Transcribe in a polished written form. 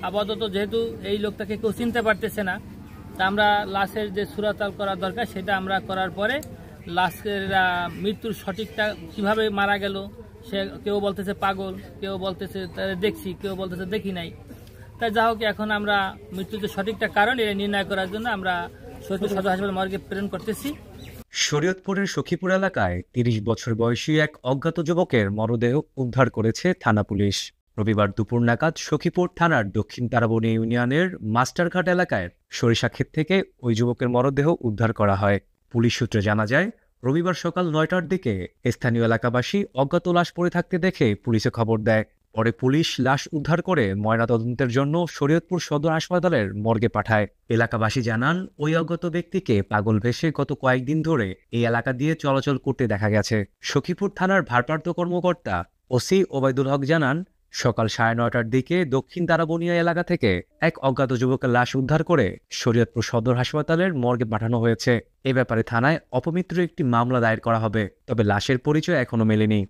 আপাতত যেহেতু এই লোকটাকে কেউ চিনতে পারতেছে না, তা আমরা লাশের যে সুরাতাল করা দরকার সেটা আমরা করার পরে লাশের মৃত্যুর সঠিকটা কিভাবে মারা গেল, সে কেউ বলতেছে পাগল, কেউ বলতেছে দেখছি, কেউ বলতেছে দেখি নাই। তাই যা হোক, এখন আমরা মৃত্যুর যে সঠিকটা কারণ এটা নির্ণয় করার জন্য আমরা শরীয়তপুর সদর হাসপাতাল মর্গে প্রেরণ করতেছি। শরীয়তপুরের সখীপুর এলাকায় ৩০ বছর বয়সী এক অজ্ঞাত যুবকের মরদেহ উদ্ধার করেছে থানা পুলিশ। রবিবার দুপুর নাগাদ সখীপুর থানার দক্ষিণ তারাবনী ইউনিয়নের মাস্টারঘাট এলাকায় সরিষাক্ষেত থেকে ওই যুবকের মরদেহ উদ্ধার করা হয়। পুলিশ সূত্রে জানা যায়, রবিবার সকাল ৯টার দিকে স্থানীয় এলাকাবাসী অজ্ঞাত লাশ পড়ে থাকতে দেখে পুলিশে খবর দেয়। পরে পুলিশ লাশ উদ্ধার করে ময়নাতদন্তের জন্য শরীয়তপুর সদর হাসপাতালের মর্গে পাঠায়। এলাকাবাসী জানান, ওই অজ্ঞাত ব্যক্তিকে পাগল ভেসে গত কয়েকদিন ধরে এই এলাকা দিয়ে চলাচল করতে দেখা গেছে। সখীপুর থানার ভারপ্রাপ্ত কর্মকর্তা ওসি ওবায়দুল হক জানান, সকাল ৯:৩০টার দিকে দক্ষিণ তারাবনিয়া এলাকা থেকে এক অজ্ঞাত যুবকের লাশ উদ্ধার করে শরীয়তপুর সদর হাসপাতালের মর্গে পাঠানো হয়েছে। এ ব্যাপারে থানায় অপমৃত্যুর একটি মামলা দায়ের করা হবে, তবে লাশের পরিচয় এখনো মেলেনি।